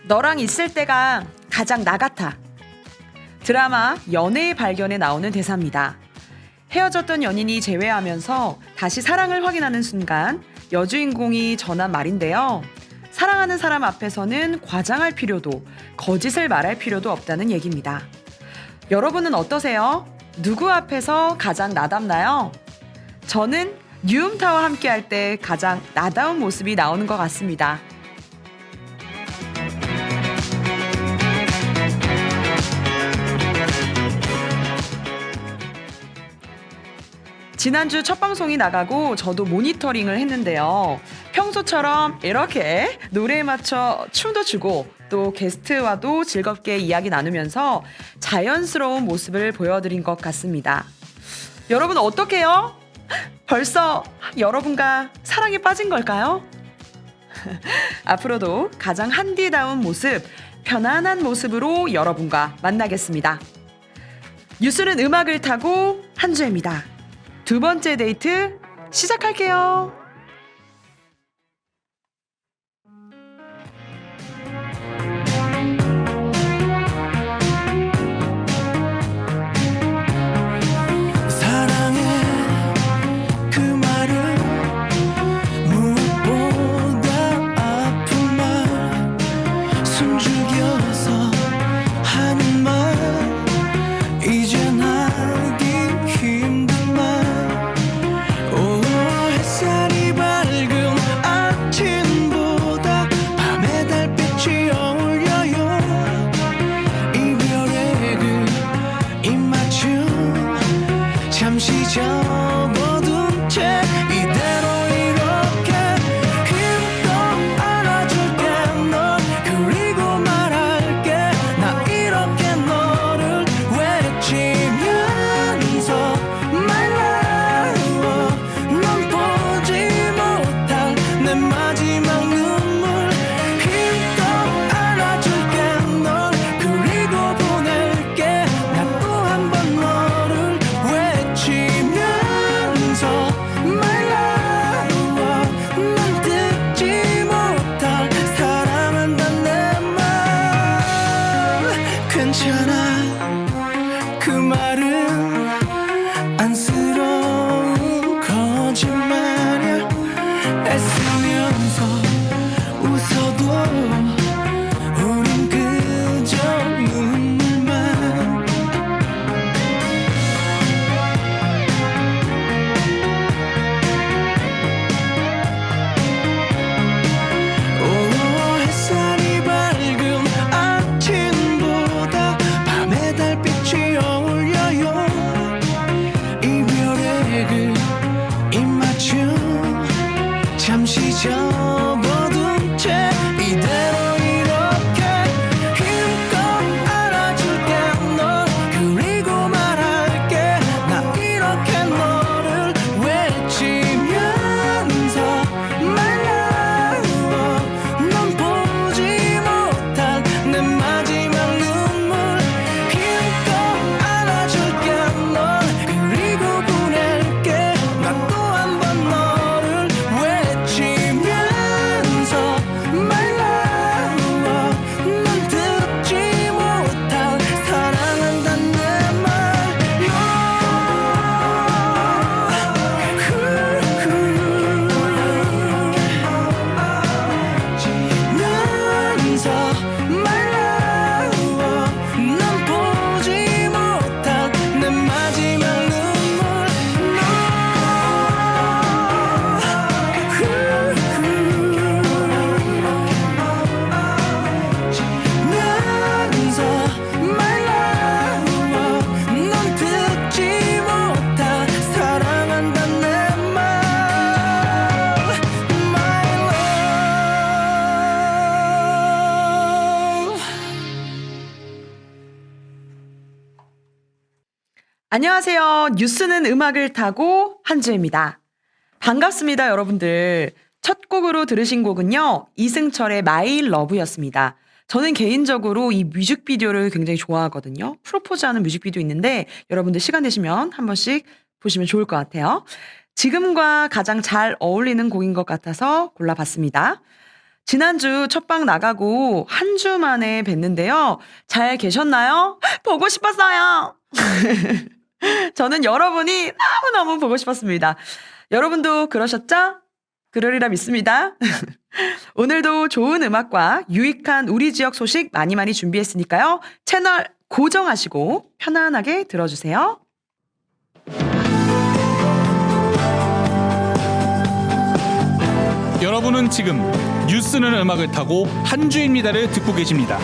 너랑 있을 때가 가장 나 같아. 드라마 연애의 발견에 나오는 대사입니다. 헤어졌던 연인이 재회하면서 다시 사랑을 확인하는 순간 여주인공이 전한 말인데요. 사랑하는 사람 앞에서는 과장할 필요도, 거짓을 말할 필요도 없다는 얘기입니다. 여러분은 어떠세요? 누구 앞에서 가장 나답나요? 저는 뉴음타와 함께 할 때 가장 나다운 모습이 나오는 것 같습니다. 지난주 첫 방송이 나가고 저도 모니터링을 했는데요. 평소처럼 이렇게 노래에 맞춰 춤도 추고 또 게스트와도 즐겁게 이야기 나누면서 자연스러운 모습을 보여드린 것 같습니다. 여러분 어떡해요? 벌써 여러분과 사랑에 빠진 걸까요? 앞으로도 가장 한디다운 모습, 편안한 모습으로 여러분과 만나겠습니다. 뉴스는 음악을 타고 한주혜입니다. 두 번째 데이트 시작할게요. 안녕하세요. 뉴스는 음악을 타고 한주혜입니다. 반갑습니다, 여러분들. 첫 곡으로 들으신 곡은요, 이승철의 My Love였습니다. 저는 개인적으로 이 뮤직비디오를 굉장히 좋아하거든요. 프로포즈하는 뮤직비디오 있는데 여러분들 시간 되시면 한 번씩 보시면 좋을 것 같아요. 지금과 가장 잘 어울리는 곡인 것 같아서 골라봤습니다. 지난주 첫방 나가고 한 주 만에 뵀는데요. 잘 계셨나요? 보고 싶었어요. 저는 여러분이 너무너무 보고 싶었습니다. 여러분도 그러셨죠? 그러리라 믿습니다. 오늘도 좋은 음악과 유익한 우리 지역 소식 많이 많이 준비했으니까요. 채널 고정하시고 편안하게 들어주세요. 여러분은 지금 뉴스는 음악을 타고 한 주입니다를 듣고 계십니다.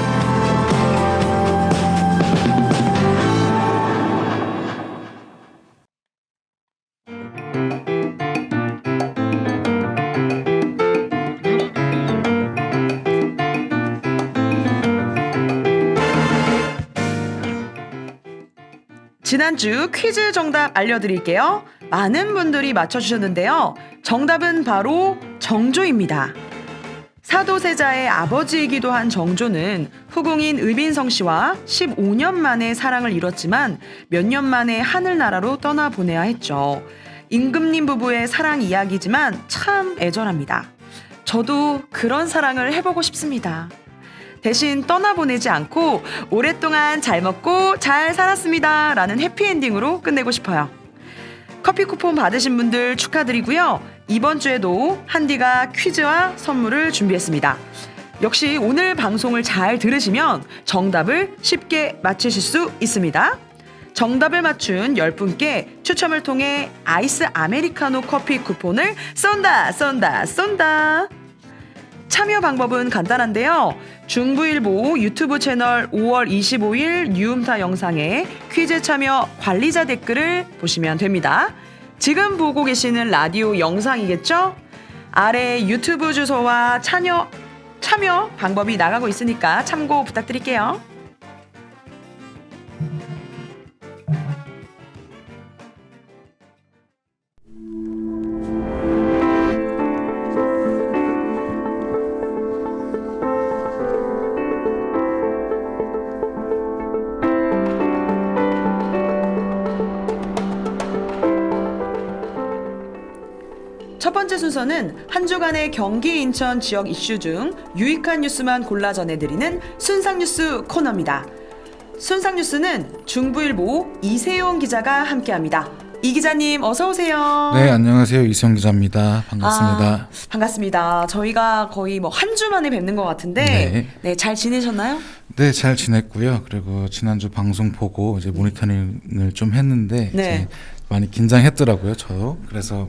지난주 퀴즈 정답 알려드릴게요. 많은 분들이 맞춰주셨는데요. 정답은 바로 정조입니다. 사도세자의 아버지이기도 한 정조는 후궁인 의빈성 씨와 15년 만에 사랑을 이뤘지만 몇 년 만에 하늘나라로 떠나보내야 했죠. 임금님 부부의 사랑 이야기지만 참 애절합니다. 저도 그런 사랑을 해보고 싶습니다. 대신 떠나보내지 않고 오랫동안 잘 먹고 잘 살았습니다 라는 해피엔딩으로 끝내고 싶어요. 커피 쿠폰 받으신 분들 축하드리고요. 이번 주에도 한디가 퀴즈와 선물을 준비했습니다. 역시 오늘 방송을 잘 들으시면 정답을 쉽게 맞히실 수 있습니다. 정답을 맞춘 10분께 추첨을 통해 아이스 아메리카노 커피 쿠폰을 쏜다. 참여 방법은 간단한데요. 중부일보 유튜브 채널 5월 25일 뉴음타 영상에 퀴즈 참여 관리자 댓글을 보시면 됩니다. 지금 보고 계시는 라디오 영상이겠죠? 아래 유튜브 주소와 참여 방법이 나가고 있으니까 참고 부탁드릴게요. 첫 번째 순서는 한 주간의 경기 인천 지역 이슈 중 유익한 뉴스만 골라 전해드리는 순상뉴스 코너입니다. 순상뉴스는 중부일보 이세용 기자가 함께합니다. 이 기자님 어서 오세요. 네, 안녕하세요. 이세용 기자입니다. 반갑습니다. 반갑습니다. 저희가 거의 한 주 만에 뵙는 것 같은데 네, 잘 지내셨나요? 네, 잘 지냈고요. 그리고 지난주 방송 보고 이제 모니터링을 좀 했는데 이제 많이 긴장했더라고요. 저도. 그래서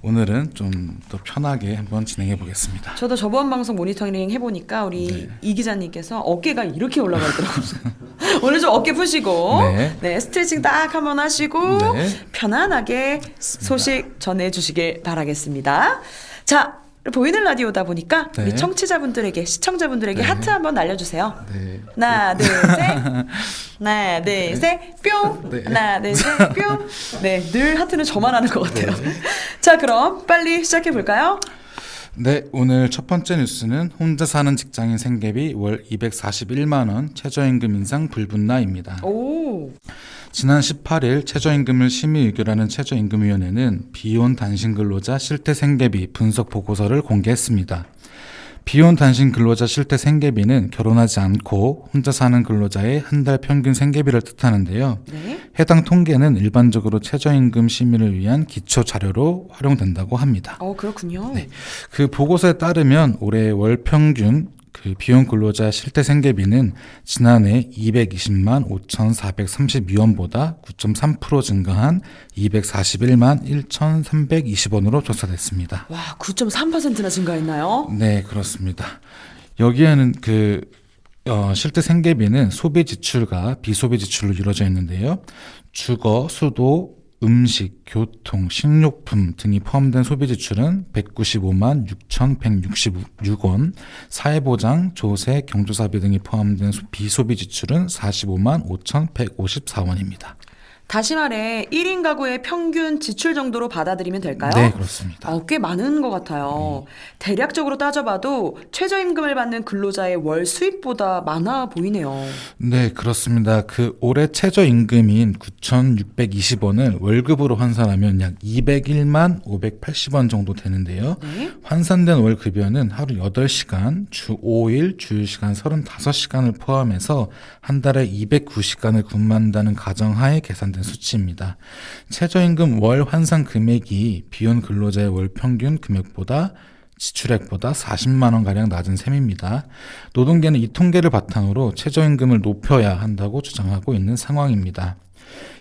오늘은 좀 더 편하게 한번 진행해 보겠습니다. 저도 저번 방송 모니터링 해보니까 우리 이 기자님께서 어깨가 이렇게 올라가 있더라고요. 오늘 좀 어깨 푸시고 스트레칭 딱 한번 하시고 편안하게 소식 전해주시길 바라겠습니다. 자, 보이는 라디오다 보니까 우리 청취자분들에게 시청자분들에게 하트 한번 날려주세요. 하나 둘 셋 하나 둘 셋 뿅 하나 둘 셋 뿅. 네, 늘 하트는 저만 하는 것 같아요. 자, 그럼 빨리 시작해 볼까요? 네, 오늘 첫 번째 뉴스는 혼자 사는 직장인 생계비 월 241만 원 최저임금 인상 불분나입니다. 지난 18일 최저임금을 심의 의결하는 최저임금위원회는 비혼 단신 근로자 실태 생계비 분석 보고서를 공개했습니다. 비혼 단신 근로자 실태 생계비는 결혼하지 않고 혼자 사는 근로자의 한 달 평균 생계비를 뜻하는데요. 해당 통계는 일반적으로 최저임금 심의를 위한 기초 자료로 활용된다고 합니다. 그렇군요. 그 보고서에 따르면 올해 월 평균 비혼 근로자 실태 생계비는 지난해 220만 5,432원보다 9.3% 증가한 241만 1,320원으로 조사됐습니다. 와, 9.3%나 증가했나요? 네, 그렇습니다. 여기에는 실태 생계비는 소비 지출과 비소비 지출로 이루어져 있는데요. 주거, 수도, 음식, 교통, 식료품 등이 포함된 소비 지출은 195만 6,166원, 사회보장, 조세, 경조사비 등이 포함된 비소비 지출은 45만 5,154원입니다. 다시 말해 1인 가구의 평균 지출 정도로 받아들이면 될까요? 네, 그렇습니다. 꽤 많은 것 같아요. 대략적으로 따져봐도 최저임금을 받는 근로자의 월 수입보다 많아 보이네요. 네, 그렇습니다. 올해 최저임금인 9,620원을 월급으로 환산하면 약 201만 580원 정도 되는데요. 네? 환산된 월급여는 하루 8시간, 주 5일, 주휴시간 35시간을 포함해서 한 달에 209시간을 근무한다는 가정하에 계산된 수치입니다. 최저임금 월 환산 금액이 비혼 근로자의 월 평균 금액보다 지출액보다 40만 원가량 낮은 셈입니다. 노동계는 이 통계를 바탕으로 최저임금을 높여야 한다고 주장하고 있는 상황입니다.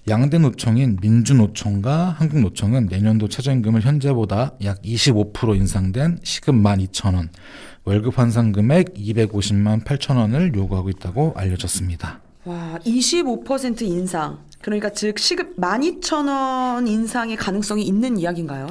양대 노총인 민주노총과 한국노총은 내년도 최저임금을 현재보다 약 25% 인상된 시급 12,000원, 월급 환산 금액 250만 8천원을 요구하고 있다고 알려졌습니다. 와, 25% 인상. 그러니까 즉 시급 12,000원 인상의 가능성이 있는 이야기인가요,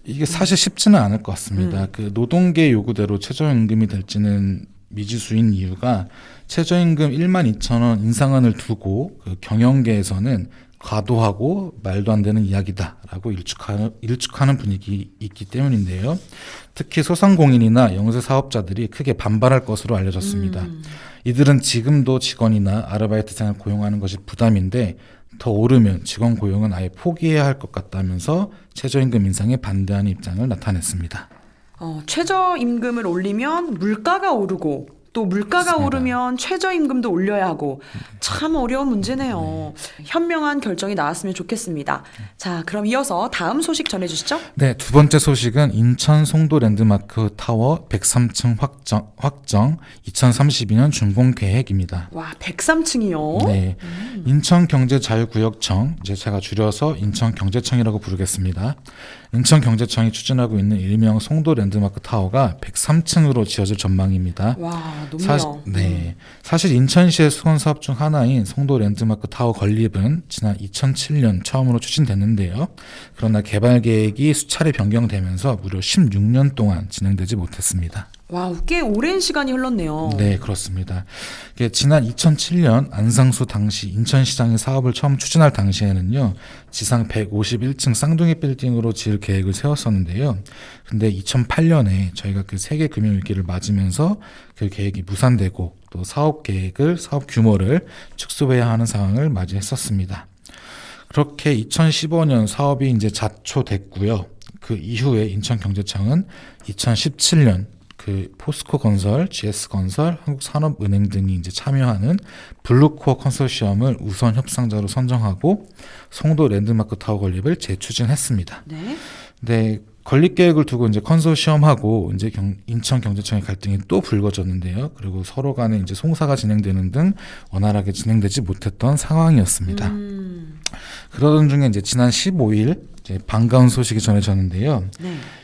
이게 사실 쉽지는 않을 것 같습니다. 노동계 요구대로 최저임금이 될지는 미지수인 이유가 최저임금 12,000원 인상안을 두고 경영계에서는 과도하고 말도 안 되는 이야기다라고 일축하는 분위기 있기 때문인데요. 특히 소상공인이나 영세사업자들이 크게 반발할 것으로 알려졌습니다. 이들은 지금도 직원이나 아르바이트생을 고용하는 것이 부담인데 더 오르면 직원 고용은 아예 포기해야 할 것 같다면서 최저임금 인상에 반대하는 입장을 나타냈습니다. 최저임금을 올리면 물가가 오르고 또 물가가 그렇습니다. 오르면 최저임금도 올려야 하고 참 어려운 문제네요. 현명한 결정이 나왔으면 좋겠습니다. 자, 그럼 이어서 다음 소식 전해주시죠. 네, 두 번째 소식은 인천 송도 랜드마크 타워 103층 확정 2032년 준공 계획입니다. 와, 103층이요? 네, 인천경제자유구역청, 이제 제가 줄여서 인천경제청이라고 부르겠습니다. 인천경제청이 추진하고 있는 일명 송도 랜드마크 타워가 103층으로 지어질 전망입니다. 와, 높네요. 사실 인천시의 수건 사업 중 하나인 송도 랜드마크 타워 건립은 지난 2007년 처음으로 추진됐는데요. 그러나 개발 계획이 수차례 변경되면서 무려 16년 동안 진행되지 못했습니다. 와, 꽤 오랜 시간이 흘렀네요. 네, 그렇습니다. 지난 2007년 안상수 당시 인천시장이 사업을 처음 추진할 당시에는요, 지상 151층 쌍둥이 빌딩으로 지을 계획을 세웠었는데요. 근데 2008년에 저희가 세계 금융위기를 맞으면서 그 계획이 무산되고 또 사업 규모를 축소해야 하는 상황을 맞이했었습니다. 그렇게 2015년 사업이 이제 자초됐고요. 그 이후에 인천경제청은 2017년 포스코 건설, GS 건설, 한국산업은행 등이 이제 참여하는 블루코어 컨소시엄을 우선 협상자로 선정하고 송도 랜드마크 타워 건립을 재추진했습니다. 네, 건립 계획을 두고 이제 컨소시엄하고 이제 인천경제청의 갈등이 또 불거졌는데요. 그리고 서로 간에 이제 송사가 진행되는 등 원활하게 진행되지 못했던 상황이었습니다. 그러던 중에 이제 지난 15일 이제 반가운 소식이 전해졌는데요.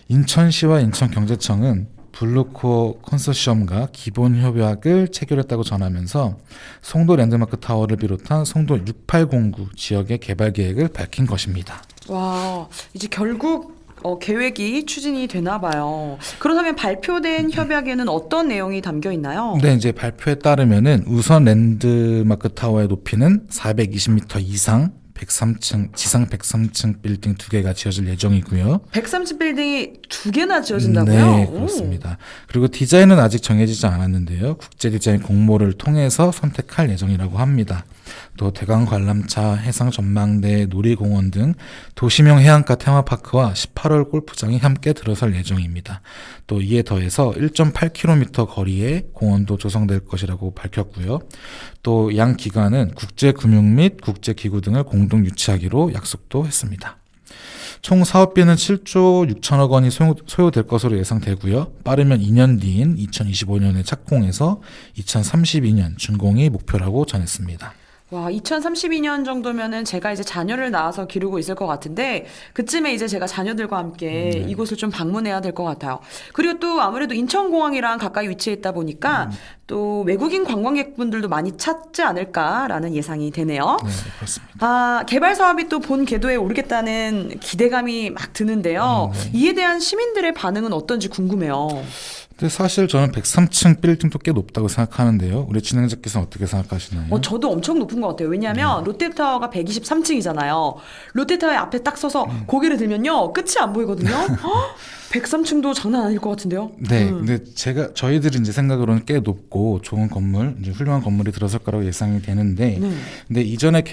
인천시와 인천경제청은 블루코어 컨소시엄과 기본 협약을 체결했다고 전하면서 송도 랜드마크 타워를 비롯한 송도 6809 지역의 개발 계획을 밝힌 것입니다. 와, 이제 결국 계획이 추진이 되나 봐요. 그렇다면 발표된 협약에는 어떤 내용이 담겨 있나요? 네, 이제 발표에 따르면은 우선 랜드마크 타워의 높이는 420m 이상 103층, 지상 103층 빌딩 2개가 지어질 예정이고요. 103층 빌딩이 2개나 지어진다고요? 네, 그렇습니다. 그리고 디자인은 아직 정해지지 않았는데요. 국제 디자인 공모를 통해서 선택할 예정이라고 합니다. 또 대강 관람차, 해상 전망대, 놀이공원 등 도시명 해안가 테마파크와 18홀 골프장이 함께 들어설 예정입니다. 또 이에 더해서 1.8km 거리에 공원도 조성될 것이라고 밝혔고요. 또 양 기관은 국제금융 및 국제기구 등을 공동 유치하기로 약속도 했습니다. 총 사업비는 7조 6천억 원이 소요될 것으로 예상되고요. 빠르면 2년 뒤인 2025년에 착공해서 2032년 준공이 목표라고 전했습니다. 와, 2032년 정도면은 제가 이제 자녀를 낳아서 기르고 있을 것 같은데 그쯤에 이제 제가 자녀들과 함께 이곳을 좀 방문해야 될 것 같아요. 그리고 또 아무래도 인천공항이랑 가까이 위치해 있다 보니까 또 외국인 관광객분들도 많이 찾지 않을까라는 예상이 되네요. 네, 그렇습니다. 개발 사업이 또 본 궤도에 오르겠다는 기대감이 막 드는데요. 이에 대한 시민들의 반응은 어떤지 궁금해요. 근데 사실 저는 103층 빌딩도 꽤 높다고 생각하는데요. 우리 진행자께서는 어떻게 생각하시나요? 저도 엄청 높은 것 같아요. 왜냐하면 롯데타워가 123층이잖아요. 롯데타워의 앞에 딱 서서 고개를 들면요. 끝이 안 보이거든요. 103층도 장난 아닐 것 같은데요. 네, 근데 저희들이 이제 생각으로는 꽤 높고 좋은 건물, 이제 훌륭한 건물이 들어설 거라고 예상이 되는데, 네. 근데 이전에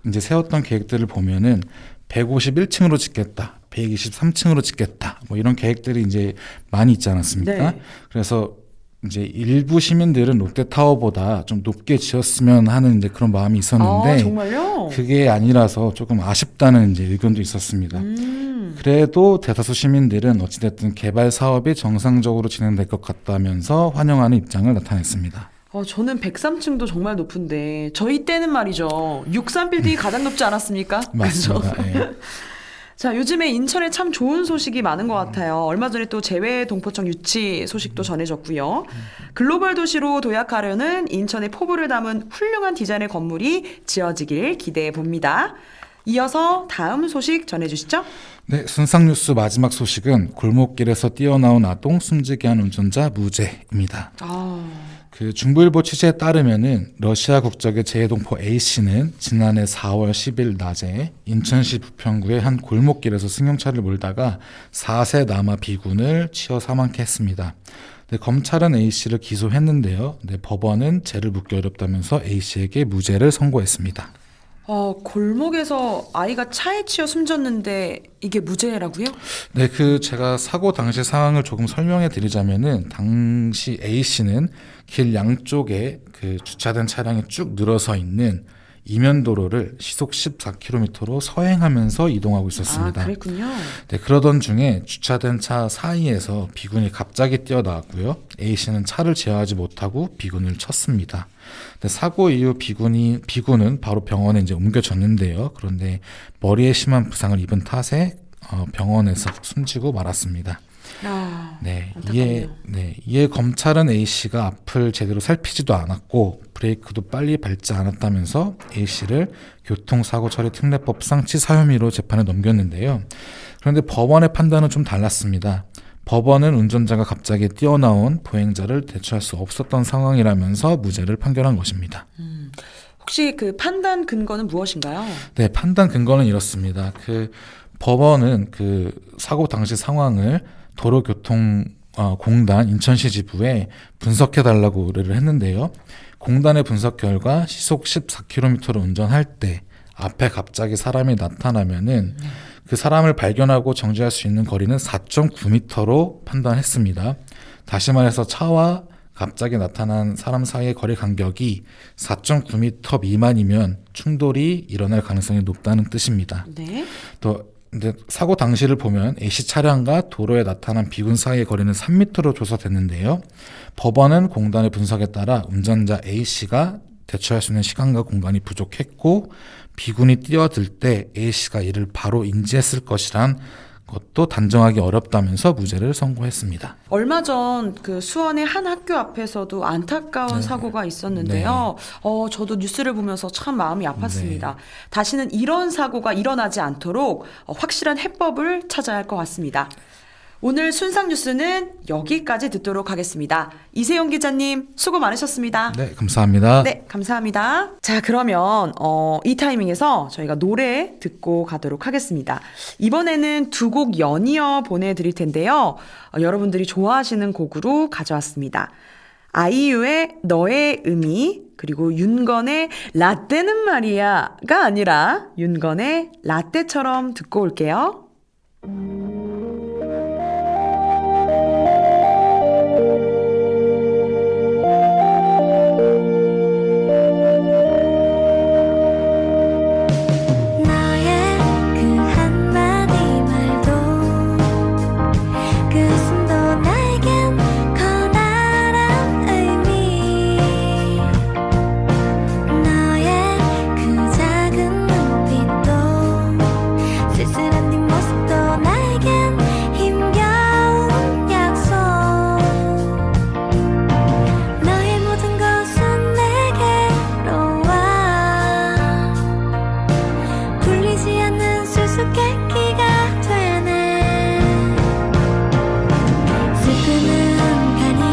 이제 세웠던 계획들을 보면은 151층으로 짓겠다, 123층으로 짓겠다, 뭐 이런 계획들이 이제 많이 있지 않았습니까? 네. 그래서 이제 일부 시민들은 롯데타워보다 좀 높게 지었으면 하는 이제 그런 마음이 있었는데, 정말요? 그게 아니라서 조금 아쉽다는 이제 의견도 있었습니다. 그래도 대다수 시민들은 어찌됐든 개발 사업이 정상적으로 진행될 것 같다면서 환영하는 입장을 나타냈습니다. 저는 103층도 정말 높은데 저희 때는 말이죠. 63빌딩이 가장 높지 않았습니까? 맞습니다. 그죠? 예. 자, 요즘에 인천에 참 좋은 소식이 많은 것 같아요. 얼마 전에 또 재외 동포청 유치 소식도 전해졌고요. 글로벌 도시로 도약하려는 인천의 포부를 담은 훌륭한 디자인의 건물이 지어지길 기대해 봅니다. 이어서 다음 소식 전해주시죠. 네, 순상뉴스 마지막 소식은 골목길에서 뛰어나온 아동 숨지게 한 운전자 무죄입니다. 그 중부일보 취재에 따르면은 러시아 국적의 재외동포 A씨는 지난해 4월 10일 낮에 인천시 부평구의 한 골목길에서 승용차를 몰다가 4세 남아 비군을 치어 사망케 했습니다. 네, 검찰은 A씨를 기소했는데요. 네, 법원은 죄를 묻기 어렵다면서 A씨에게 무죄를 선고했습니다. 골목에서 아이가 차에 치여 숨졌는데 이게 무죄라고요? 네, 제가 사고 당시 상황을 조금 설명해 드리자면은 당시 A 씨는 길 양쪽에 주차된 차량이 쭉 늘어서 있는 이면도로를 시속 14km로 서행하면서 이동하고 있었습니다. 그랬군요. 네, 그러던 중에 주차된 차 사이에서 비군이 갑자기 뛰어나왔고요. A 씨는 차를 제어하지 못하고 비군을 쳤습니다. 네, 사고 이후 비군은 바로 병원에 이제 옮겨졌는데요. 그런데 머리에 심한 부상을 입은 탓에 병원에서 숨지고 말았습니다. 네, 이에 검찰은 A 씨가 앞을 제대로 살피지도 않았고 브레이크도 빨리 밟지 않았다면서 A 씨를 교통사고 처리 특례법상 치사 혐의로 재판에 넘겼는데요. 그런데 법원의 판단은 좀 달랐습니다. 법원은 운전자가 갑자기 뛰어나온 보행자를 대처할 수 없었던 상황이라면서 무죄를 판결한 것입니다. 혹시 그 판단 근거는 무엇인가요? 네, 판단 근거는 이렇습니다. 법원은 사고 당시 상황을 도로교통공단 인천시 지부에 분석해달라고 의뢰를 했는데요. 공단의 분석 결과 시속 14km로 운전할 때 앞에 갑자기 사람이 나타나면은 그 사람을 발견하고 정지할 수 있는 거리는 4.9m로 판단했습니다. 다시 말해서 차와 갑자기 나타난 사람 사이의 거리 간격이 4.9m 미만이면 충돌이 일어날 가능성이 높다는 뜻입니다. 네. 근데 사고 당시를 보면 A씨 차량과 도로에 나타난 비군 사이의 거리는 3m로 조사됐는데요. 법원은 공단의 분석에 따라 운전자 A씨가 대처할 수 있는 시간과 공간이 부족했고 비군이 뛰어들 때 A씨가 이를 바로 인지했을 것이란 것도 단정하기 어렵다면서 무죄를 선고했습니다. 얼마 전 수원의 한 학교 앞에서도 안타까운 사고가 있었는데요. 저도 뉴스를 보면서 참 마음이 아팠습니다. 다시는 이런 사고가 일어나지 않도록 확실한 해법을 찾아야 할 것 같습니다. 오늘 순상 뉴스는 여기까지 듣도록 하겠습니다. 이세용 기자님 수고 많으셨습니다. 네, 감사합니다. 네, 감사합니다. 자, 그러면 이 타이밍에서 저희가 노래 듣고 가도록 하겠습니다. 이번에는 두 곡 연이어 보내드릴 텐데요. 여러분들이 좋아하시는 곡으로 가져왔습니다. 아이유의 너의 의미, 그리고 윤건의 라떼는 말이야가 아니라 윤건의 라떼처럼 듣고 올게요. 슬픔은 가니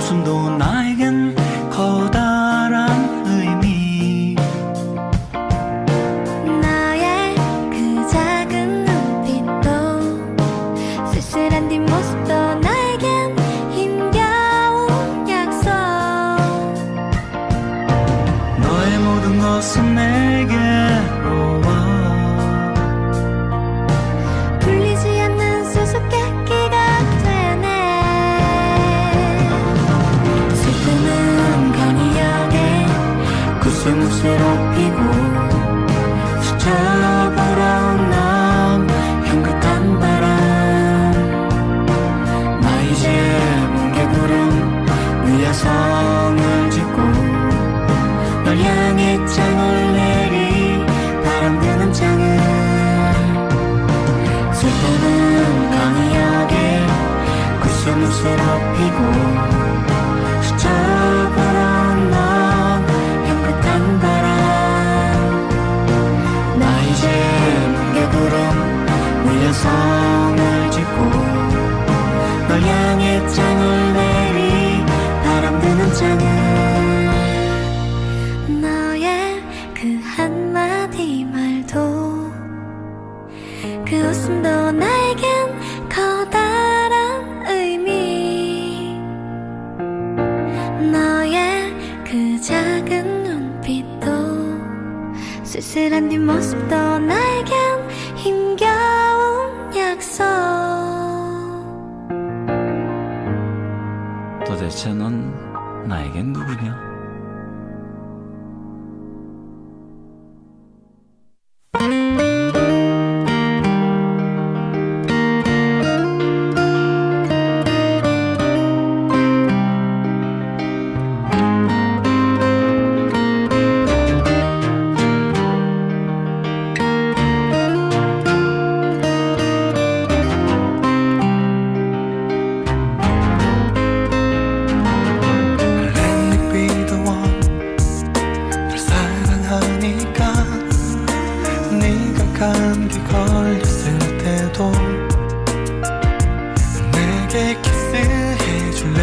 웃음도 나에겐 커다란 의미. 너의 그 작은 눈빛도 쓸쓸한 뒷모습도 나에겐 힘겨운 약속. 너의 모든 것은 내게로 와. 풀리지 않는 수수께끼가 되네. 슬픔은 강이역에 구슬무쇠로 피고 스쳐 불어온 넌 향긋한 바람. 나 이제 뭉게구름 위에 성을 짓고 널 향해 장을 내리 바람 드는 창을. 슬픔은 강이역에 구슬무쇠로 피고 스쳐 불어온 넌 향긋한 바람. 나 이제 뭉게구름 위에 성을 짓고 널 향해 장을 내리 바람 드는 창을. 너의 그 한마디 말도 그 웃음도 나에겐 커다란 의미. 너의 그 작은 눈빛도 쓸쓸한 뒷모습도 나에겐 힘겨운 약속. 도대체 넌 나에겐 누구냐? 감기 걸렸을 때도 내게 키스해줄래?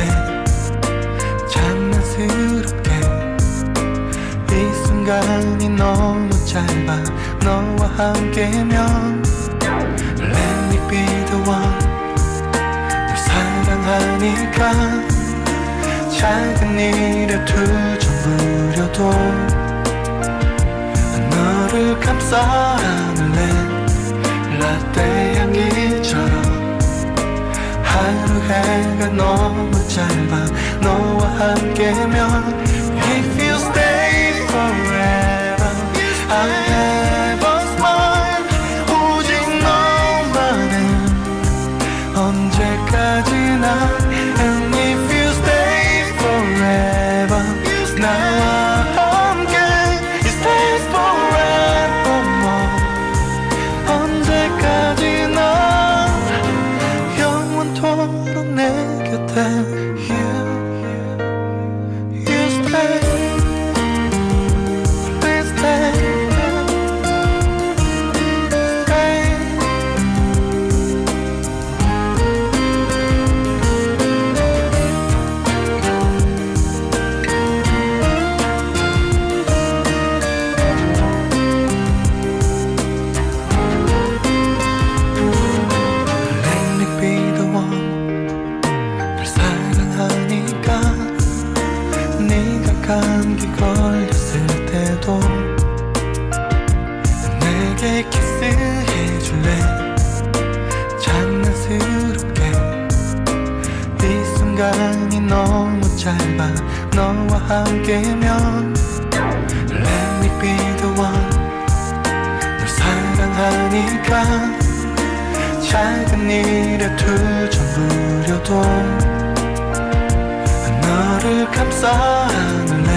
장난스럽게. 이 순간이 너무 짧아 너와 함께면. Let me be the one. 널 사랑하니까 작은 일에 투정 부려도 너를 감싸 안을래. 라떼 향기처럼. 하루 해가 너무 짧아 너와 함께면. If you stay forever I'll never smile. 오직 너만은 언제까지나. And if you stay forever 나와 함께 You stay forevermore. 언제까지나 영원토록 내 곁에. You stay, please stay, stay. Let me be the one. 널 사랑하니까. 네가 감기 걸렸을 때도 내게 키스해줄래? 장난스럽게. 이 순간이 너무 짧아 너와 함께면. Let me be the one. 널 사랑하니까 작은 일에 투정 부려도 너를 감싸 안을래.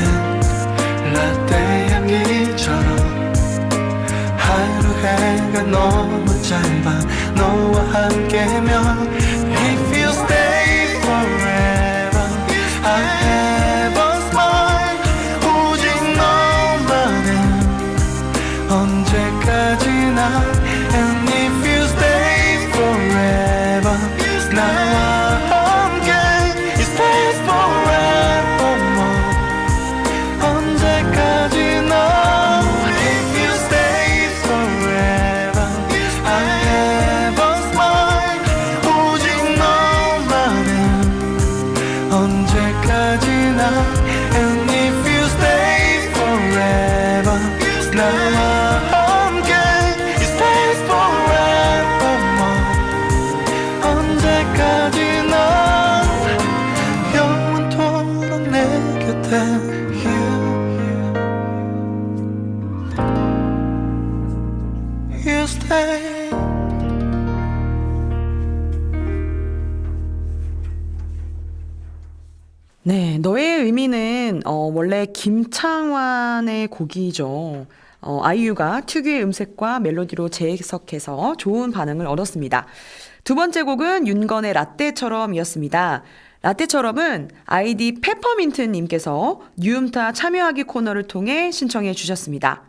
라떼 향기처럼. 하루 해가 너무 짧아 너와 함께면. If you stay forever I'll never smile. 오직 너만은 언제까지나. And if you stay forever 나와 함께 You stay forever Hey. 네, 너의 의미는 원래 김창완의 곡이죠. 아이유가 특유의 음색과 멜로디로 재해석해서 좋은 반응을 얻었습니다. 두 번째 곡은 윤건의 라떼처럼이었습니다. 라떼처럼은 아이디 페퍼민트님께서 뉴음타 참여하기 코너를 통해 신청해 주셨습니다.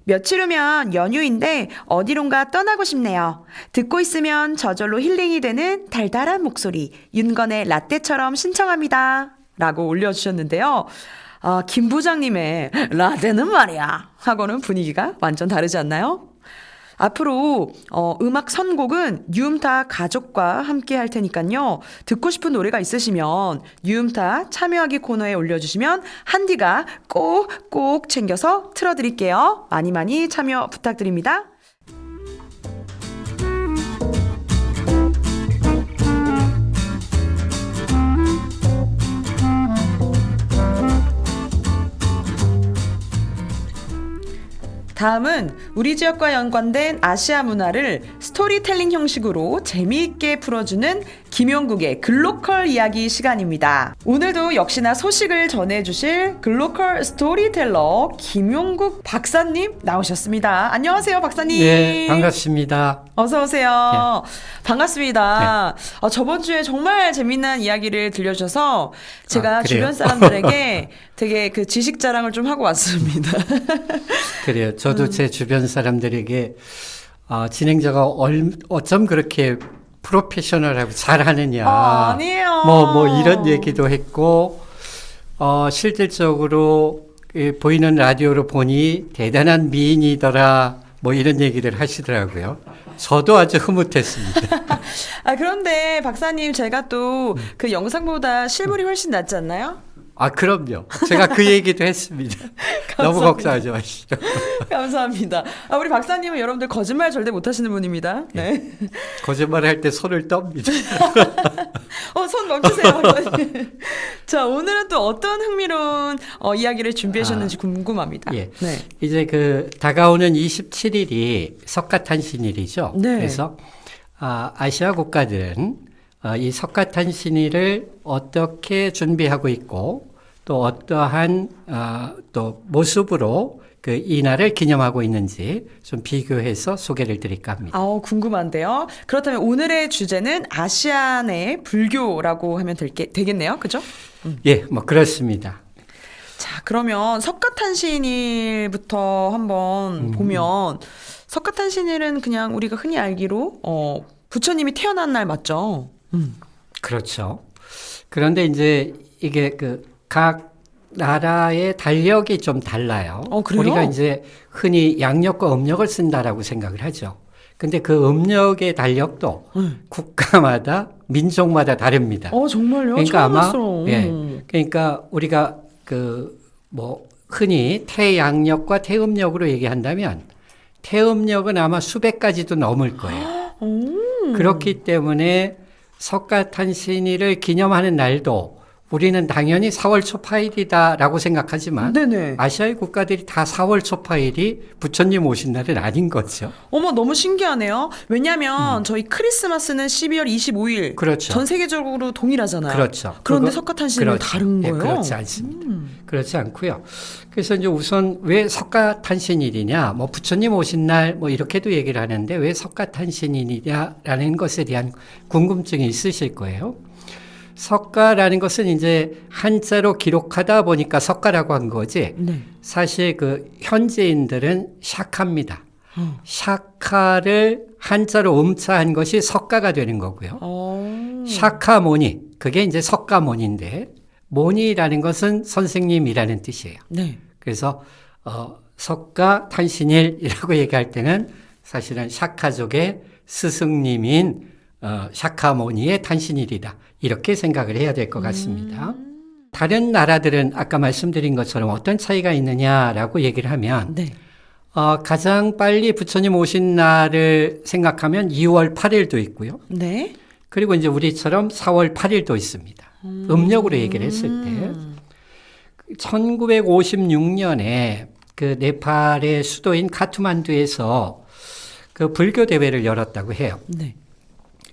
며칠 후면 연휴인데 어디론가 떠나고 싶네요. 듣고 있으면 저절로 힐링이 되는 달달한 목소리 윤건의 라떼처럼 신청합니다. 라고 올려주셨는데요. 김 부장님의 라떼는 말이야 하고는 분위기가 완전 다르지 않나요? 앞으로 음악 선곡은 뉴음타 가족과 함께 할 테니까요. 듣고 싶은 노래가 있으시면 뉴음타 참여하기 코너에 올려주시면 한디가 꼭 챙겨서 틀어드릴게요. 많이 많이 참여 부탁드립니다. 다음은 우리 지역과 연관된 아시아 문화를 스토리텔링 형식으로 재미있게 풀어주는 김용국의 글로컬 이야기 시간입니다. 오늘도 역시나 소식을 전해주실 글로컬 스토리텔러 김용국 박사님 나오셨습니다. 안녕하세요, 박사님. 네, 반갑습니다. 어서 오세요. 네. 반갑습니다. 저번 주에 정말 재미난 이야기를 들려주셔서 제가 그래요? 주변 사람들에게 되게 그 지식 자랑을 좀 하고 왔습니다. 그래요. 저도 제 주변 사람들에게 진행자가 어쩜 그렇게 프로페셔널하고 잘하느냐. 아니에요. 뭐 이런 얘기도 했고, 실질적으로 보이는 라디오로 보니 대단한 미인이더라. 뭐 이런 얘기를 하시더라고요. 저도 아주 흐뭇했습니다. 그런데 박사님 제가 또 그 영상보다 실물이 훨씬 낫지 않나요? 그럼요. 제가 그 얘기도 했습니다. 너무 걱정하지 마시죠. 감사합니다. 우리 박사님은 여러분들 거짓말 절대 못하시는 분입니다. 네. 거짓말 할 때 손을 떱니다. 손 멈추세요, 박사님. 자, 오늘은 또 어떤 흥미로운 이야기를 준비하셨는지 궁금합니다. 예. 네. 이제 다가오는 27일이 석가탄신일이죠. 네. 그래서 아시아 국가들은 이 석가탄신일을 어떻게 준비하고 있고 또 어떠한 또 모습으로 이 날을 기념하고 있는지 좀 비교해서 소개를 드릴까 합니다. 궁금한데요. 그렇다면 오늘의 주제는 아시안의 불교라고 하면 되겠네요. 그죠? 예, 뭐 그렇습니다. 자, 그러면 석가탄신일부터 한번 보면 석가탄신일은 그냥 우리가 흔히 알기로 부처님이 태어난 날 맞죠? 그렇죠. 그런데 이제 이게 각 나라의 달력이 좀 달라요. 그래요? 우리가 이제 흔히 양력과 음력을 쓴다라고 생각을 하죠. 근데 그 음력의 달력도 국가마다 민족마다 다릅니다. 정말요? 그러니까 처음 봤어. 그러니까 우리가 흔히 태양력과 태음력으로 얘기한다면 태음력은 아마 수백 가지도 넘을 거예요. 그렇기 때문에 석가탄신일을 기념하는 날도 우리는 당연히 4월 초파일이다라고 생각하지만 네네. 아시아의 국가들이 다 4월 초파일이 부처님 오신 날은 아닌 거죠. 너무 신기하네요. 왜냐하면 저희 크리스마스는 12월 25일 그렇죠. 전 세계적으로 동일하잖아요. 그렇죠. 그런데 석가탄신일은 그렇죠. 다른 거예요? 그렇지 않습니다. 그렇지 않고요. 그래서 이제 우선 왜 석가탄신일이냐, 뭐 부처님 오신 날 뭐 이렇게도 얘기를 하는데 왜 석가탄신일이냐라는 것에 대한 궁금증이 있으실 거예요. 석가라는 것은 이제 한자로 기록하다 보니까 석가라고 한 거지. 네. 사실 현지인들은 샤카입니다. 샤카를 한자로 음차한 것이 석가가 되는 거고요. 샤카모니, 그게 이제 석가모니인데, 모니라는 것은 선생님이라는 뜻이에요. 네. 그래서 석가탄신일이라고 얘기할 때는 사실은 샤카족의 스승님인 샤카모니의 탄신일이다. 이렇게 생각을 해야 될 것 같습니다. 다른 나라들은 아까 말씀드린 것처럼 어떤 차이가 있느냐라고 얘기를 하면 네. 가장 빨리 부처님 오신 날을 생각하면 2월 8일도 있고요. 네. 그리고 이제 우리처럼 4월 8일도 있습니다. 음력으로 얘기를 했을 때 1956년에 네팔의 수도인 카투만두에서 그 불교 대회를 열었다고 해요. 네.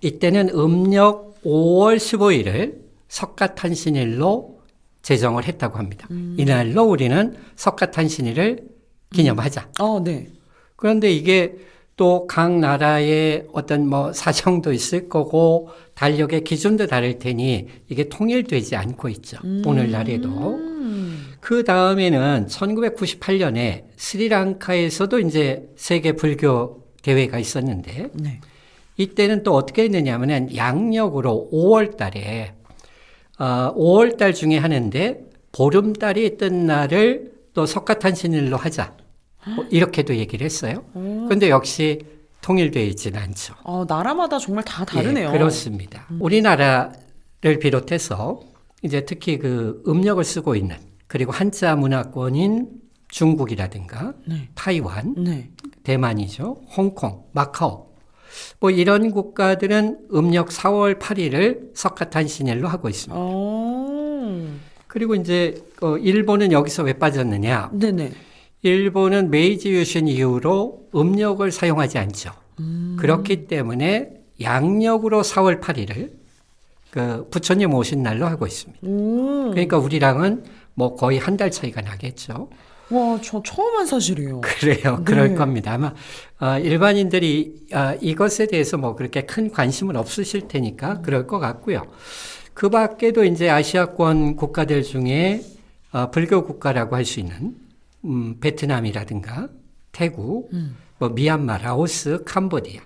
이때는 음력 5월 15일을 석가탄신일로 제정을 했다고 합니다. 이날로 우리는 석가탄신일을 기념하자. 네. 그런데 이게 또 각 나라의 어떤 뭐 사정도 있을 거고 달력의 기준도 다를 테니 이게 통일되지 않고 있죠. 오늘날에도. 그 다음에는 1998년에 스리랑카에서도 이제 세계 불교 대회가 있었는데 네. 이때는 또 어떻게 했느냐면은 양력으로 5월 달에 5월 달 중에 하는데 보름달이 뜬 날을 또 석가탄신일로 하자. 뭐 이렇게도 얘기를 했어요. 그런데 역시 통일되어 있지는 않죠. 나라마다 정말 다 다르네요. 예, 그렇습니다. 우리나라를 비롯해서 이제 특히 그 음력을 쓰고 있는 그리고 한자 문화권인 중국이라든가 네. 타이완, 네. 대만이죠. 홍콩, 마카오. 뭐 이런 국가들은 음력 4월 8일을 석가탄신일로 하고 있습니다. 그리고 이제 일본은 여기서 왜 빠졌느냐? 네네. 일본은 메이지 유신 이후로 음력을 사용하지 않죠. 그렇기 때문에 양력으로 4월 8일을 그 부처님 오신 날로 하고 있습니다. 그러니까 우리랑은 뭐 거의 한 달 차이가 나겠죠. 와, 저 처음 한 사실이에요. 그래요. 네. 그럴 겁니다. 아마 일반인들이 이것에 대해서 뭐 그렇게 큰 관심은 없으실 테니까 그럴 것 같고요. 그 밖에도 이제 아시아권 국가들 중에 불교 국가라고 할 수 있는 베트남이라든가 태국, 뭐 미얀마, 라오스, 캄보디아,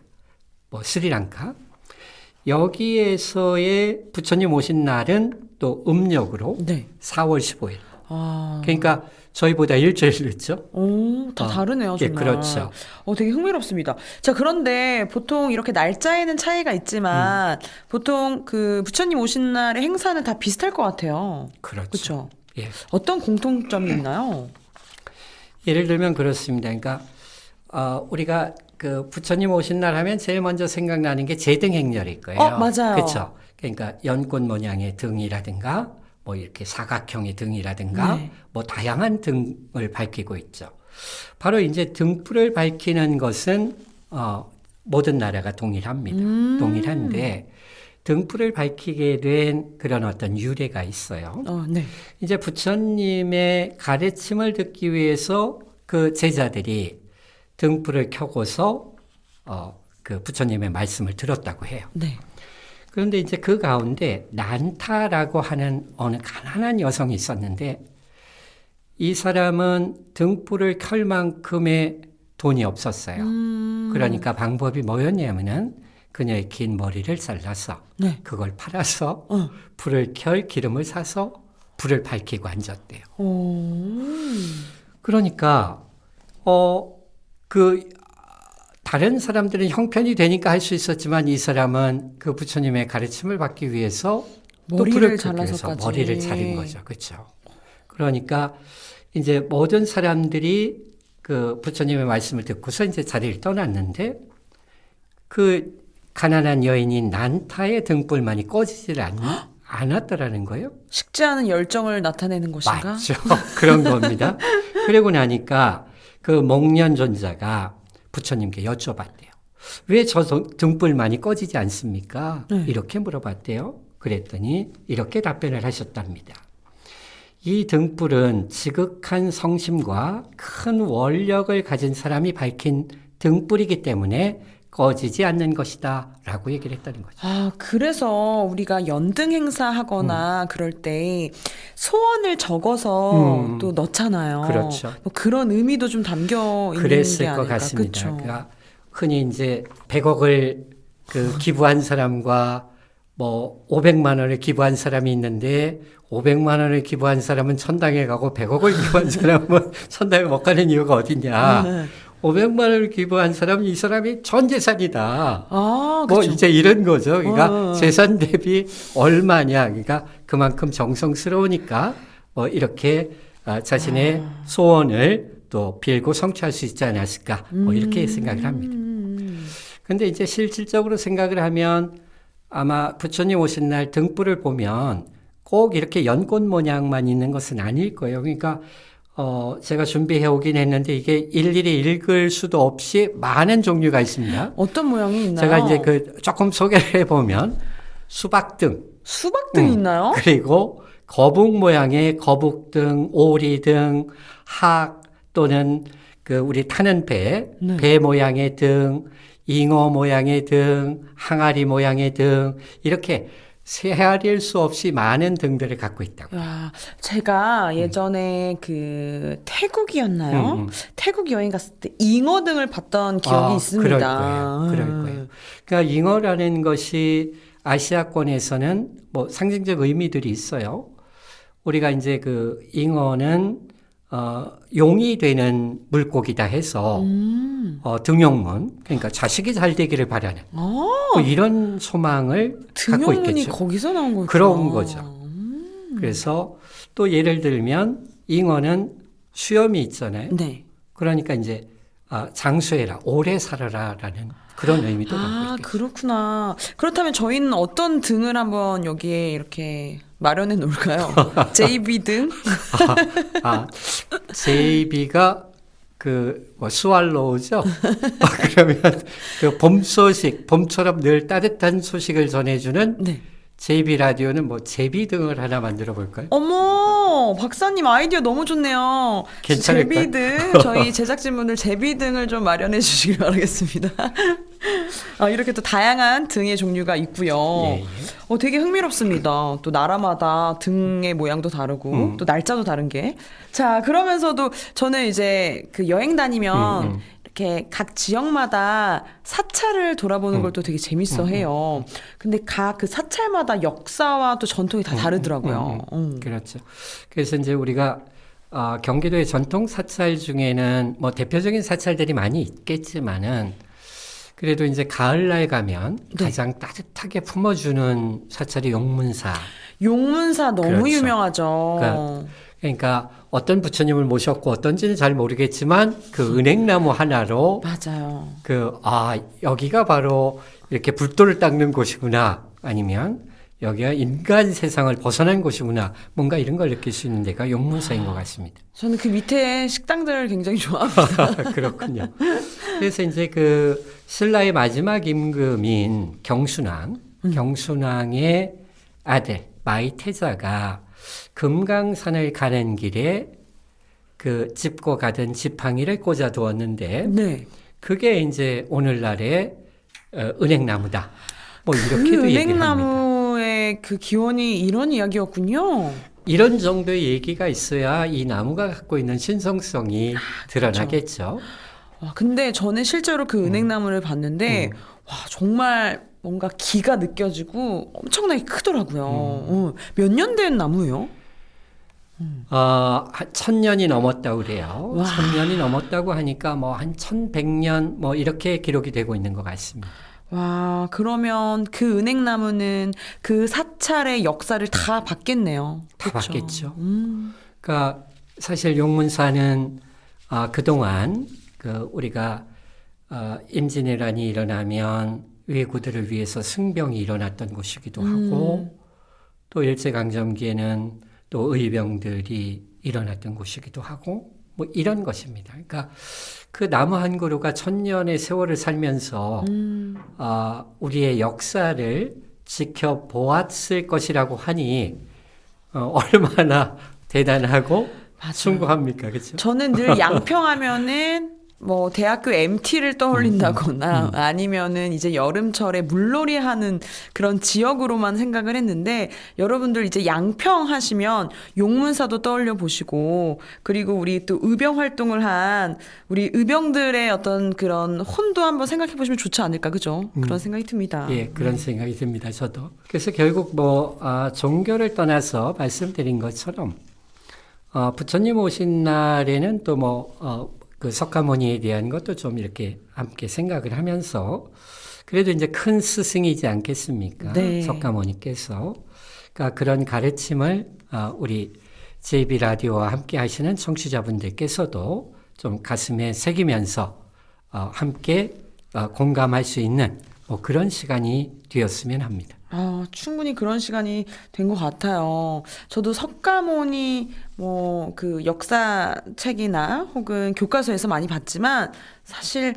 뭐 스리랑카 여기에서의 부처님 오신 날은 또 음력으로 네. 4월 15일. 그러니까 저희보다 일주일 늦죠? 다 다르네요, 정말. 예, 그렇죠. 되게 흥미롭습니다. 자, 그런데 보통 이렇게 날짜에는 차이가 있지만 보통 그 부처님 오신 날의 행사는 다 비슷할 것 같아요. 그렇죠. 그렇죠. 예. 어떤 공통점이 있나요? 예를 들면 그렇습니다. 그러니까 우리가 그 부처님 오신 날 하면 제일 먼저 생각나는 게 제등행렬일 거예요. 맞아요. 그렇죠. 그러니까 연꽃 모양의 등이라든가 뭐 이렇게 사각형의 등이라든가 네. 뭐 다양한 등을 밝히고 있죠. 바로 이제 등불을 밝히는 것은 모든 나라가 동일합니다. 동일한데 등불을 밝히게 된 그런 어떤 유래가 있어요. 네. 이제 부처님의 가르침을 듣기 위해서 그 제자들이 등불을 켜고서 그 부처님의 말씀을 들었다고 해요. 네. 그런데 이제 그 가운데 난타라고 하는 어느 가난한 여성이 있었는데 이 사람은 등불을 켤 만큼의 돈이 없었어요. 그러니까 방법이 뭐였냐면은 그녀의 긴 머리를 잘라서 네. 그걸 팔아서 불을 켤 기름을 사서 불을 밝히고 앉았대요. 그러니까 그 다른 사람들은 형편이 되니까 할 수 있었지만 이 사람은 그 부처님의 가르침을 받기 위해서 머리를 잘라서까지. 머리를 자른 거죠. 그렇죠. 그러니까 이제 모든 사람들이 그 부처님의 말씀을 듣고서 이제 자리를 떠났는데 그 가난한 여인인 난타의 등불만이 꺼지질 않았더라는 거예요. 식지 않은 열정을 나타내는 것인가? 맞죠. 그런 겁니다. 그러고 나니까 그 목련존자가 부처님께 여쭤봤대요. 왜 저 등불만이 꺼지지 않습니까? 네. 이렇게 물어봤대요. 그랬더니 이렇게 답변을 하셨답니다. 이 등불은 지극한 성심과 큰 원력을 가진 사람이 밝힌 등불이기 때문에 꺼지지 않는 것이다 라고 얘기를 했다는 거죠. 그래서 우리가 연등 행사하거나 그럴 때 소원을 적어서 또 넣잖아요. 그렇죠. 뭐 그런 의미도 좀 담겨 있는 그랬을 게 것 아닐까. 같습니다. 그쵸? 그러니까 흔히 이제 100억을 그 기부한 사람과 뭐 500만 원을 기부한 사람이 있는데 500만 원을 기부한 사람은 천당에 가고 100억을 기부한 사람은 천당에 못 가는 이유가 어디냐. 네. 500만 원을 기부한 사람은 이 사람이 전 재산이다. 뭐 그쵸. 이제 이런 거죠. 그러니까 재산 대비 얼마냐. 그러니까 그만큼 정성스러우니까 뭐 이렇게 자신의 소원을 또 빌고 성취할 수 있지 않았을까. 뭐 이렇게 생각을 합니다. 근데 이제 실질적으로 생각을 하면 아마 부처님 오신 날 등불을 보면 꼭 이렇게 연꽃 모양만 있는 것은 아닐 거예요. 그러니까 제가 준비해 오긴 했는데 이게 일일이 읽을 수도 없이 많은 종류가 있습니다. 어떤 모양이 있나요? 제가 이제 조금 소개를 해보면 수박등. 수박등이 있나요? 그리고 거북 모양의 거북등, 오리등, 학 또는 우리 타는 배, 네. 배 모양의 등, 잉어 모양의 등, 항아리 모양의 등 이렇게 세알일 수 없이 많은 등들을 갖고 있다고요. 야, 제가 예전에 그 태국이었나요? 태국 여행 갔을 때 잉어 등을 봤던 기억이 있습니다. 그럴 거예요. 그럴 거예요. 그러니까 잉어라는 것이 아시아권에서는 뭐 상징적 의미들이 있어요. 우리가 이제 잉어는 용이 되는 물고기다 해서 등용문, 그러니까 자식이 잘 되기를 바라는 뭐 이런 소망을 갖고 등용문이 있겠죠. 거기서 나온 거죠. 그런 거죠. 그래서 또 예를 들면 잉어는 수염이 있잖아요. 네. 그러니까 이제 장수해라, 오래 살아라라는 그런 의미도 갖고 있겠죠. 그렇구나. 그렇다면 저희는 어떤 등을 한번 여기에 이렇게 마련해 놓을까요? JB 등? JB가 스왈로우죠? 그러면 봄 소식, 봄처럼 늘 따뜻한 소식을 전해주는 네. JB 라디오는 뭐 제비 등을 하나 만들어 볼까요? 어머, 박사님 아이디어 너무 좋네요. 괜찮을까요? 제비등, 저희 제작진분들 제비등을 좀 마련해 주시길 바라겠습니다. 이렇게 또 다양한 등의 종류가 있고요. 예. 되게 흥미롭습니다. 또 나라마다 등의 모양도 다르고 또 날짜도 다른 게. 자, 그러면서도 저는 이제 여행 다니면 이렇게 각 지역마다 사찰을 돌아보는 걸 또 되게 재밌어 해요. 근데 각 그 사찰마다 역사와 또 전통이 다 다르더라고요. 그렇죠. 그래서 이제 우리가 경기도의 전통 사찰 중에는 뭐 대표적인 사찰들이 많이 있겠지만은 그래도 이제 가을날 가면 가장 따뜻하게 품어주는 사찰이 용문사. 용문사 너무 그렇죠. 유명하죠. 그러니까 어떤 부처님을 모셨고 어떤지는 잘 모르겠지만 은행나무 하나로 맞아요. 여기가 바로 이렇게 불도를 닦는 곳이구나. 아니면 여기가 인간 세상을 벗어난 곳이구나. 뭔가 이런 걸 느낄 수 있는 데가 용문사인 것 같습니다. 저는 그 밑에 식당들 굉장히 좋아합니다. 그렇군요. 그래서 이제 신라의 마지막 임금인 경순왕의 아들 마이태자가 금강산을 가는 길에 짚고 가던 지팡이를 꽂아 두었는데 네. 그게 이제 오늘날의 은행나무다. 뭐 이렇게도 얘기를 합니다. 은행나무의 기원이 이런 이야기였군요. 이런 정도의 얘기가 있어야 이 나무가 갖고 있는 신성성이 드러나겠죠. 근데 저는 실제로 은행나무를 봤는데 와, 정말 뭔가 기가 느껴지고 엄청나게 크더라고요. 몇 년 된 나무예요? 1000년이 넘었다고 그래요. 와. 1000년이 넘었다고 하니까 뭐 한 1100년 뭐 이렇게 기록이 되고 있는 것 같습니다. 와, 그러면 은행나무는 사찰의 역사를 다 봤겠네요. 다 그쵸? 봤겠죠. 그러니까 사실 용문사는 그동안 우리가 임진왜란이 일어나면 왜구들을 위해서 승병이 일어났던 곳이기도 하고 또 일제강점기에는 또 의병들이 일어났던 곳이기도 하고 뭐 이런 것입니다. 그러니까 나무 한 그루가 1000년의 세월을 살면서 우리의 역사를 지켜보았을 것이라고 하니 얼마나 대단하고 숭고합니까? 그렇죠? 저는 늘 양평하면은 뭐 대학교 MT를 떠올린다거나 아니면은 이제 여름철에 물놀이 하는 그런 지역으로만 생각을 했는데 여러분들 이제 양평 하시면 용문사도 떠올려 보시고 그리고 우리 또 의병 활동을 한 우리 의병들의 어떤 그런 혼도 한번 생각해 보시면 좋지 않을까, 그죠? 그런 생각이 듭니다. 예, 그런 생각이 듭니다. 저도. 그래서 결국 종교를 떠나서 말씀드린 것처럼 부처님 오신 날에는 또 석가모니에 대한 것도 좀 이렇게 함께 생각을 하면서 그래도 이제 큰 스승이지 않겠습니까? 네. 석가모니께서. 그러니까 그런 가르침을 우리 JB 라디오와 함께 하시는 청취자분들께서도 좀 가슴에 새기면서 함께 공감할 수 있는 그런 시간이 되었으면 합니다. 충분히 그런 시간이 된 것 같아요. 저도 석가모니 뭐 그 역사책이나 혹은 교과서에서 많이 봤지만 사실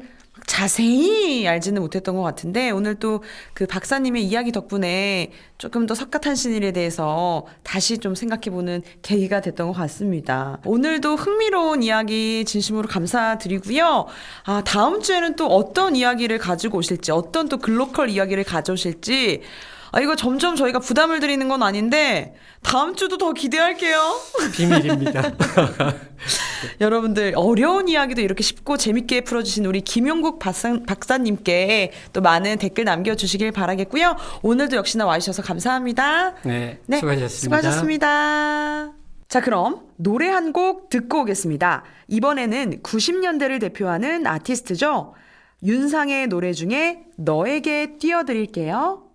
자세히 알지는 못했던 것 같은데 오늘 또 그 박사님의 이야기 덕분에 조금 더 석가탄신일에 대해서 다시 좀 생각해보는 계기가 됐던 것 같습니다. 오늘도 흥미로운 이야기 진심으로 감사드리고요. 다음 주에는 또 어떤 이야기를 가지고 오실지, 어떤 또 글로컬 이야기를 가져오실지, 이거 점점 저희가 부담을 드리는 건 아닌데 다음 주도 더 기대할게요. 비밀입니다. 여러분들 어려운 이야기도 이렇게 쉽고 재밌게 풀어주신 우리 김용국 박사님께 또 많은 댓글 남겨주시길 바라겠고요. 오늘도 역시나 와주셔서 감사합니다. 네, 네, 수고하셨습니다. 수고하셨습니다. 자, 그럼 노래 한 곡 듣고 오겠습니다. 이번에는 90년대를 대표하는 아티스트죠. 윤상의 노래 중에 너에게 띄워드릴게요.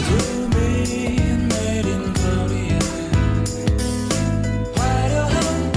어둠이 내린 거리에 화려한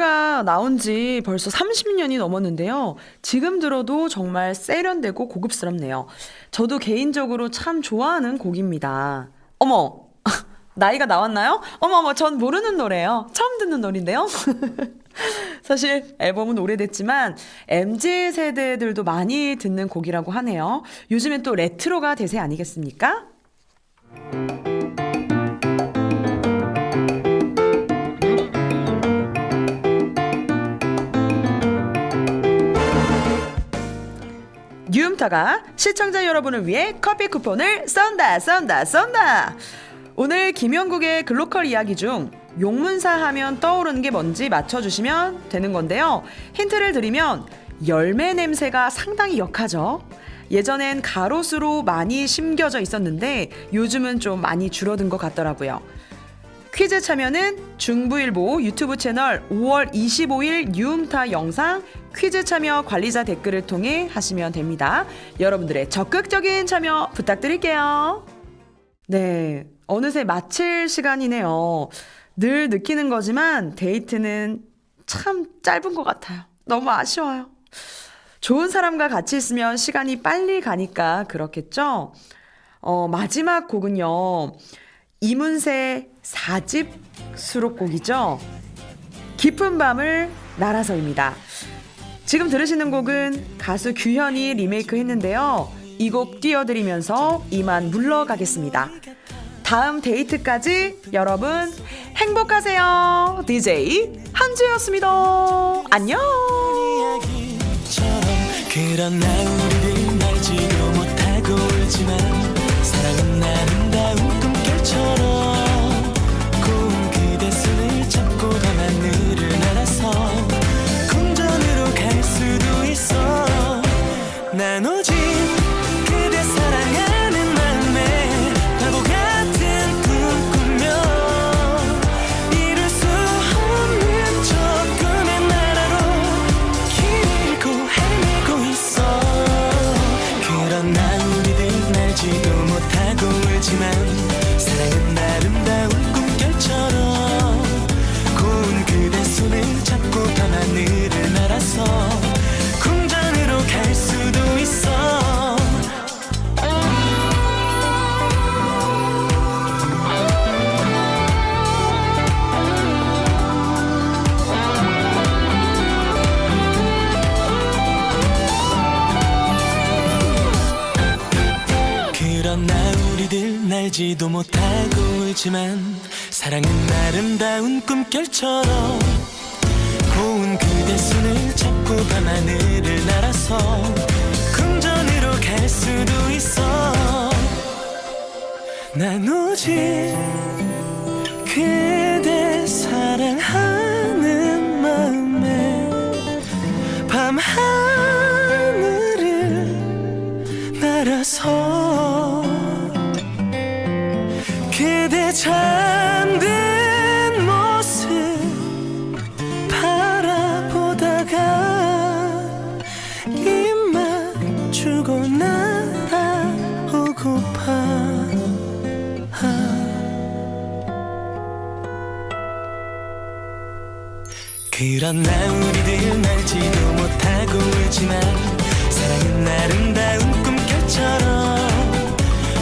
노래가 나온 지 벌써 30년이 넘었는데요. 지금 들어도 정말 세련되고 고급스럽네요. 저도 개인적으로 참 좋아하는 곡입니다. 어머, 나이가 나왔나요? 어머, 전 모르는 노래예요. 처음 듣는 노래인데요. 사실 앨범은 오래됐지만 MZ세대들도 많이 듣는 곡이라고 하네요. 요즘엔 또 레트로가 대세 아니겠습니까? 뉴음타가 시청자 여러분을 위해 커피 쿠폰을 쏜다. 오늘 김영국의 글로컬 이야기 중 용문사 하면 떠오르는 게 뭔지 맞춰주시면 되는 건데요. 힌트를 드리면 열매 냄새가 상당히 역하죠. 예전엔 가로수로 많이 심겨져 있었는데 요즘은 좀 많이 줄어든 것 같더라고요. 퀴즈 참여는 중부일보 유튜브 채널 5월 25일 뉴음타 영상 퀴즈 참여 관리자 댓글을 통해 하시면 됩니다. 여러분들의 적극적인 참여 부탁드릴게요. 네, 어느새 마칠 시간이네요. 늘 느끼는 거지만 데이트는 참 짧은 것 같아요. 너무 아쉬워요. 좋은 사람과 같이 있으면 시간이 빨리 가니까 그렇겠죠? 마지막 곡은요. 이문세 4집 수록곡이죠. 깊은 밤을 날아서입니다. 지금 들으시는 곡은 가수 규현이 리메이크 했는데요. 이 곡 띄워드리면서 이만 물러가겠습니다. 다음 데이트까지 여러분 행복하세요. DJ 한주였습니다. 안녕. 그런 우리를 알지도 못하고 울지만 사랑은 아름다운 꿈결처럼 고운 그대 손을 잡고 밤하늘을 날아서 궁전으로 갈 수도 있어. 난 오직 그대 사랑하는 마음에 바보 같은 꿈 꾸며 이룰 수 없는 저 꿈의 나라로 길을 잃고 헤매고 있어. 그러나 우리들 알지도 못하고 울지만 사랑은 아름다운 꿈결처럼 고운 그대 손을 잡고 밤하늘을 날아서 궁전으로 갈 수도 있어. 그러나 우리들 알지도 못하고 울지만 사랑은 아름다운 꿈결처럼 고운 그대 손을 잡고 밤하늘을 날아서 궁전으로 갈 수도 있어. 난 오직 그대 사랑하는 마음에 밤하늘을 날아서 그대 잠든 모습 바라보다가 입만 주고 날아오고파. 그러나 우리들 알지도 못하고 울지만 사랑은 아름다운 꿈결처럼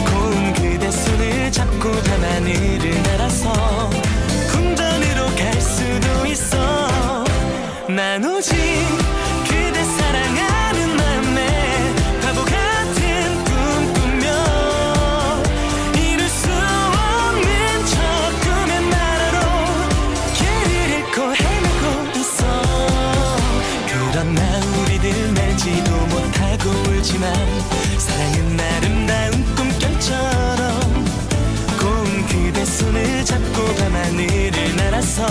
고운 그대 손을 잡고 밤하늘을 날아서 궁전으로 갈 수도 있어. 난 오직 그대 사랑하는 마음에 바보 같은 꿈 꾸며 이룰 수 없는 저 꿈의 나라로 길을 잃고 헤매고 있어. 그러나 우리들 알지도 못하고 울지만 사랑은 아름다운 꿈결처럼 고운 그대 손을 잡고 밤하늘을 날아서